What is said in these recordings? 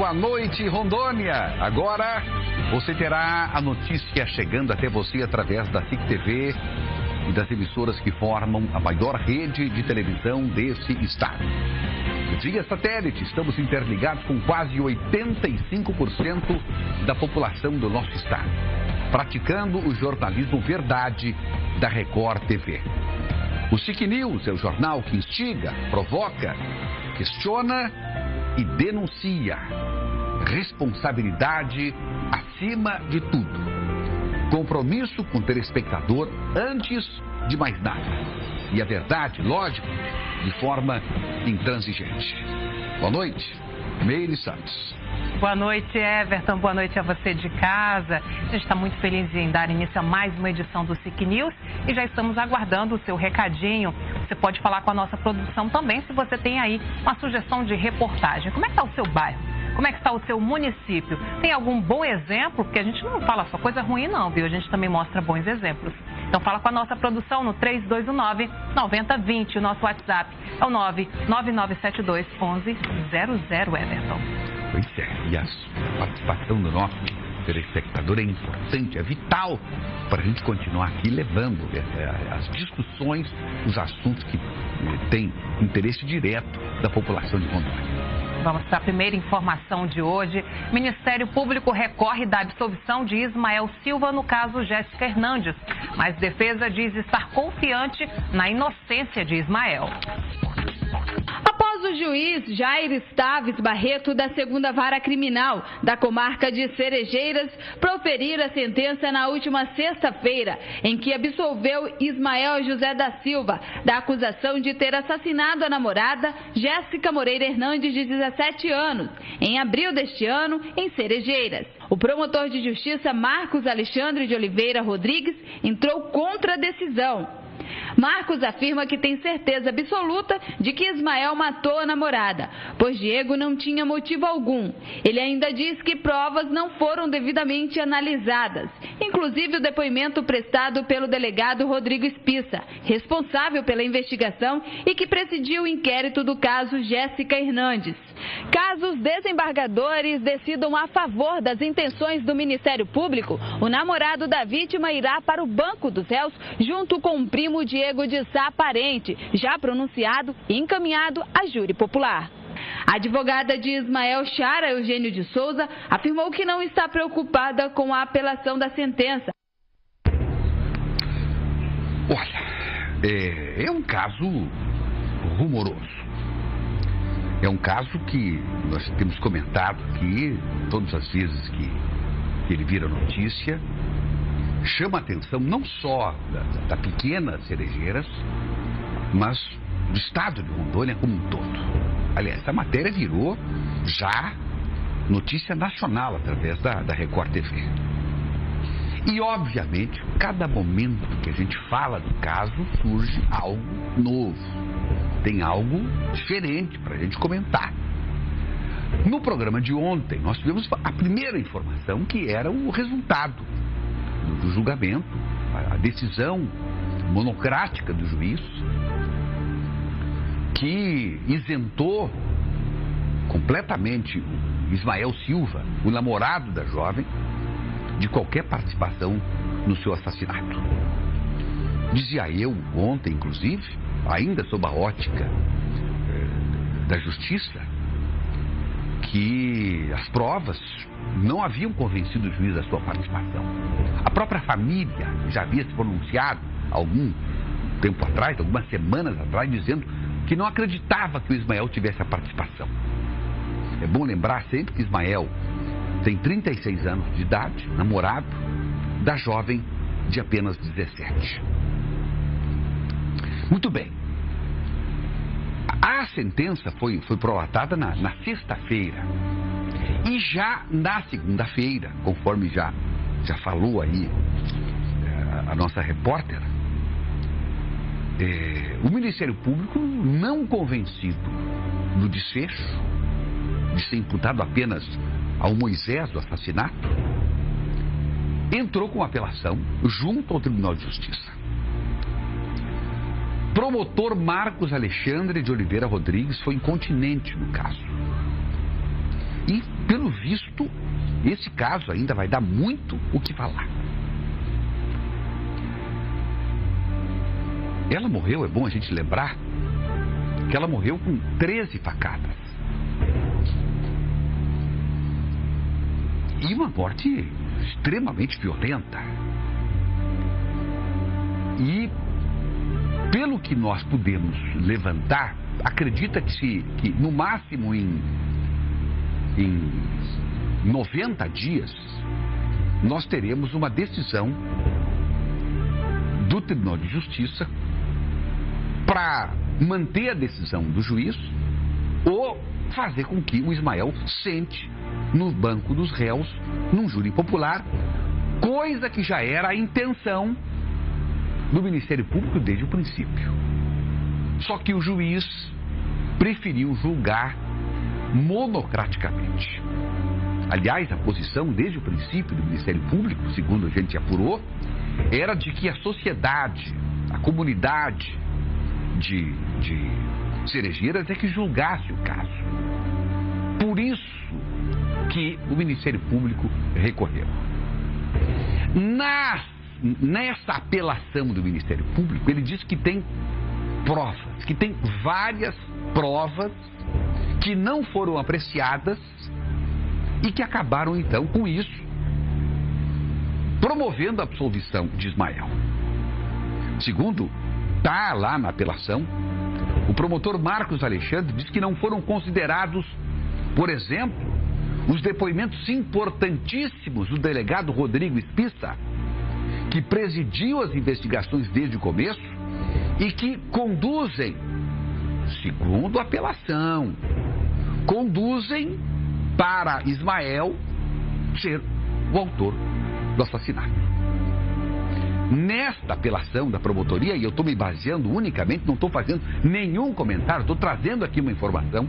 boa noite, Rondônia. Agora você terá a notícia chegando até você através da SIC TV e das emissoras que formam a maior rede de televisão desse estado. Via satélite, estamos interligados com quase 85% da população do nosso estado, praticando o jornalismo verdade da Record TV. O SIC News é o jornal que instiga, provoca, questiona e denuncia. Responsabilidade acima de tudo. Compromisso com o telespectador antes de mais nada. E a verdade, lógico, de forma intransigente. Boa noite, Meire Santos. Boa noite, Everton. Boa noite a você de casa. A gente está muito feliz em dar início a mais uma edição do SIC News e já estamos aguardando o seu recadinho. Você pode falar com a nossa produção também se você tem aí uma sugestão de reportagem. Como é que está o seu bairro? Como é que está o seu município? Tem algum bom exemplo? Porque a gente não fala só coisa ruim não, viu? A gente também mostra bons exemplos. Então fala com a nossa produção no 3219-9020. O nosso WhatsApp é o 99972-1100, Everton. Pois é, e a participação do nosso telespectador é importante, é vital para a gente continuar aqui levando as discussões, os assuntos que têm interesse direto da população de Rondônia. Vamos para a primeira informação de hoje. O Ministério Público recorre da absolvição de Ismael Silva no caso Jéssica Hernandes, mas defesa diz estar confiante na inocência de Ismael. Após o juiz Jair Estaves Barreto, da 2ª Vara Criminal da comarca de Cerejeiras, proferir a sentença na última sexta-feira, em que absolveu Ismael José da Silva da acusação de ter assassinado a namorada Jéssica Moreira Hernandes, de 17 anos, em abril deste ano, em Cerejeiras. O promotor de justiça Marcos Alexandre de Oliveira Rodrigues entrou contra a decisão. Marcos afirma que tem certeza absoluta de que Ismael matou a namorada, pois Diego não tinha motivo algum. Ele ainda diz que provas não foram devidamente analisadas, inclusive o depoimento prestado pelo delegado Rodrigo Espissa, responsável pela investigação e que presidiu o inquérito do caso Jéssica Hernandes. Caso os desembargadores decidam a favor das intenções do Ministério Público, o namorado da vítima irá para o banco dos réus junto com o primo Diego de Sá, parente, já pronunciado e encaminhado a júri popular. A advogada de Ismael, Chara Eugênio de Souza, afirmou que não está preocupada com a apelação da sentença. Olha, é um caso rumoroso. É um caso que nós temos comentado aqui, todas as vezes que ele vira notícia, chama a atenção não só da pequena Cerejeiras, mas do estado de Rondônia como um todo. Aliás, essa matéria virou já notícia nacional através da Record TV. E, obviamente, cada momento que a gente fala do caso, surge algo novo. Tem algo diferente para a gente comentar. No programa de ontem, nós tivemos a primeira informação, que era o resultado do julgamento, a decisão monocrática do juiz, que isentou completamente o Ismael Silva, o namorado da jovem, de qualquer participação no seu assassinato. Dizia eu ontem, inclusive, ainda sob a ótica da justiça, que as provas não haviam convencido o juiz da sua participação. A própria família já havia se pronunciado algum tempo atrás, algumas semanas atrás, dizendo que não acreditava que o Ismael tivesse a participação. É bom lembrar sempre que Ismael tem 36 anos de idade, namorado da jovem de apenas 17. Muito bem. A sentença foi prolatada na sexta-feira. E já na segunda-feira, conforme já falou aí a nossa repórter, o Ministério Público, não convencido do desfecho, de ser imputado apenas ao Moisés do assassinato, entrou com apelação junto ao Tribunal de Justiça. Promotor Marcos Alexandre de Oliveira Rodrigues foi incontinente no caso. E, pelo visto, esse caso ainda vai dar muito o que falar. Ela morreu, é bom a gente lembrar, que ela morreu com 13 facadas. E uma morte extremamente violenta. E, pelo que nós podemos levantar, acredita-se que no máximo em 90 dias, nós teremos uma decisão do Tribunal de Justiça para manter a decisão do juiz ou fazer com que o Ismael sente no banco dos réus, num júri popular, coisa que já era a intenção do Ministério Público desde o princípio. Só que o juiz preferiu julgar monocraticamente. Aliás, a posição desde o princípio do Ministério Público, segundo a gente apurou, era de que a sociedade, a comunidade de Cerejeiras é que julgasse o caso. Por isso que o Ministério Público recorreu. Nessa apelação do Ministério Público, ele diz que tem provas, que tem várias provas que não foram apreciadas e que acabaram, então, com isso, promovendo a absolvição de Ismael. Segundo, está lá na apelação, o promotor Marcos Alexandre diz que não foram considerados, por exemplo, os depoimentos importantíssimos do delegado Rodrigo Espissa, que presidiu as investigações desde o começo e que conduzem, segundo a apelação, conduzem para Ismael ser o autor do assassinato. Nesta apelação da promotoria, e eu estou me baseando unicamente, não estou fazendo nenhum comentário, estou trazendo aqui uma informação,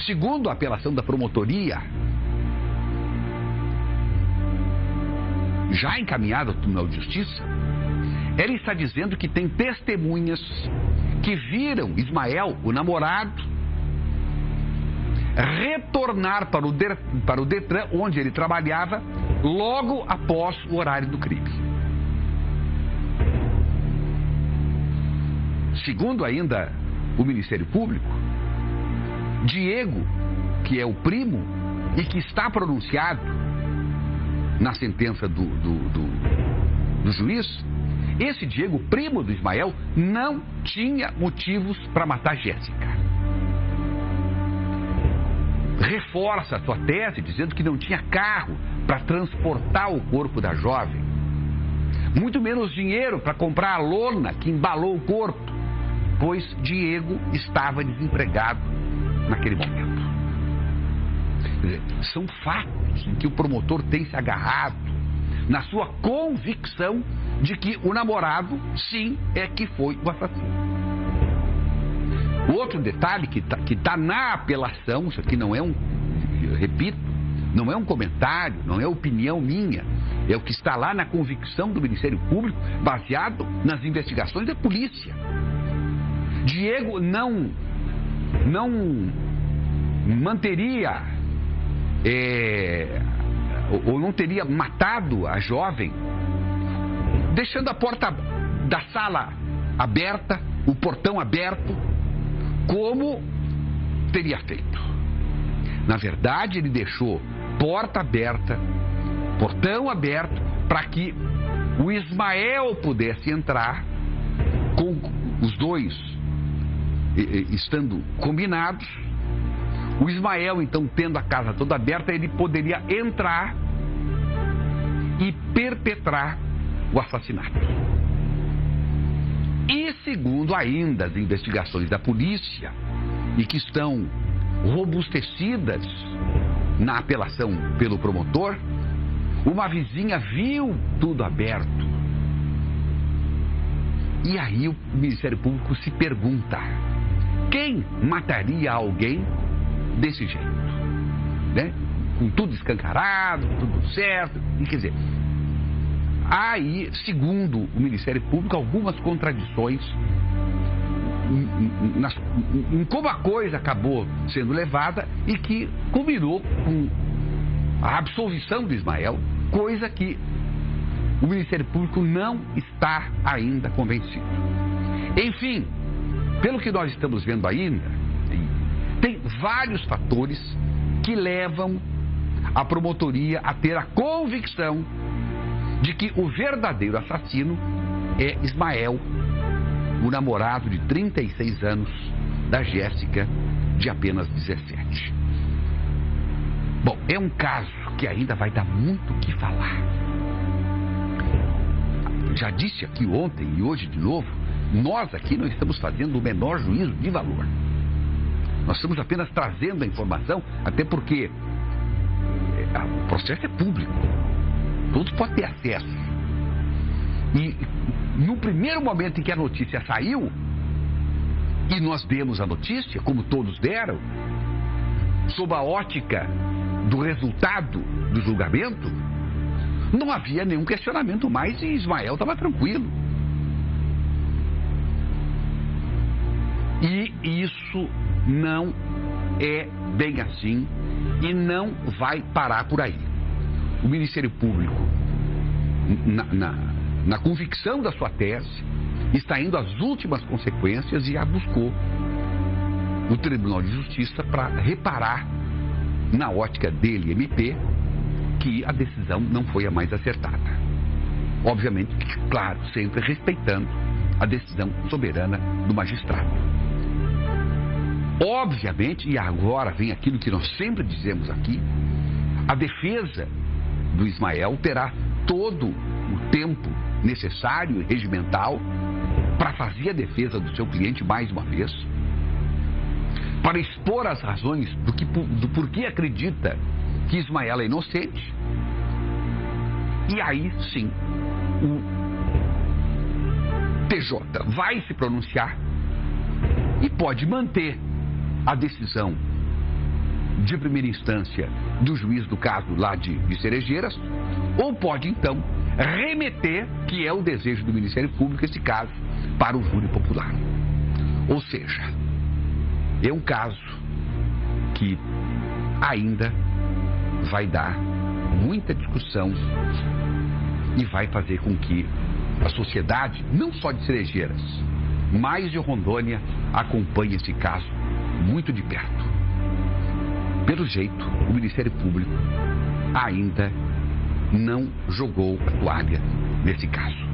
segundo a apelação da promotoria, já encaminhada ao Tribunal de Justiça, ela está dizendo que tem testemunhas que viram Ismael, o namorado, retornar para o Detran, onde ele trabalhava, logo após o horário do crime. Segundo ainda o Ministério Público, Diego, que é o primo e que está pronunciado na sentença do juiz, esse Diego, primo do Ismael, não tinha motivos para matar Jéssica. Reforça a sua tese dizendo que não tinha carro para transportar o corpo da jovem, muito menos dinheiro para comprar a lona que embalou o corpo, pois Diego estava desempregado naquele momento. Quer dizer, são fatos em que o promotor tem se agarrado na sua convicção de que o namorado, sim, é que foi o assassino. O outro detalhe que tá na apelação, isso aqui não é eu repito, não é um comentário, não é opinião minha, é o que está lá na convicção do Ministério Público, baseado nas investigações da polícia. Diego não manteria ou não teria matado a jovem deixando a porta da sala aberta, o portão aberto, como teria feito. Na verdade, ele deixou porta aberta, portão aberto, para que o Ismael pudesse entrar, com os dois estando combinados. O Ismael, então, tendo a casa toda aberta, ele poderia entrar e perpetrar o assassinato. E segundo ainda as investigações da polícia, e que estão robustecidas na apelação pelo promotor, uma vizinha viu tudo aberto. E aí o Ministério Público se pergunta: quem mataria alguém desse jeito, né? Com tudo escancarado, tudo certo, e quer dizer, aí, segundo o Ministério Público, algumas contradições em como a coisa acabou sendo levada e que culminou com a absolvição do Ismael, coisa que o Ministério Público não está ainda convencido. Enfim, pelo que nós estamos vendo ainda, tem vários fatores que levam a promotoria a ter a convicção de que o verdadeiro assassino é Ismael, o namorado de 36 anos da Jéssica, de apenas 17. Bom, é um caso que ainda vai dar muito o que falar. Já disse aqui ontem e hoje de novo, nós aqui não estamos fazendo o menor juízo de valor. Nós estamos apenas trazendo a informação, até porque o processo é público. Todos podem ter acesso. E no primeiro momento em que a notícia saiu, e nós demos a notícia, como todos deram, sob a ótica do resultado do julgamento, não havia nenhum questionamento mais e Ismael estava tranquilo. E isso não é bem assim e não vai parar por aí. O Ministério Público, na convicção da sua tese, está indo às últimas consequências e já buscou o Tribunal de Justiça para reparar, na ótica dele, MP, que a decisão não foi a mais acertada. Obviamente, claro, sempre respeitando a decisão soberana do magistrado. Obviamente, e agora vem aquilo que nós sempre dizemos aqui, a defesa do Ismael terá todo o tempo necessário e regimental para fazer a defesa do seu cliente mais uma vez, para expor as razões do porquê acredita que Ismael é inocente. E aí sim, o TJ vai se pronunciar e pode manter a decisão de primeira instância do juiz do caso lá de Cerejeiras, ou pode então remeter, que é o desejo do Ministério Público, esse caso, para o júri popular. Ou seja, é um caso que ainda vai dar muita discussão e vai fazer com que a sociedade, não só de Cerejeiras, mas de Rondônia, acompanhe esse caso muito de perto. Pelo jeito, o Ministério Público ainda não jogou a toalha nesse caso.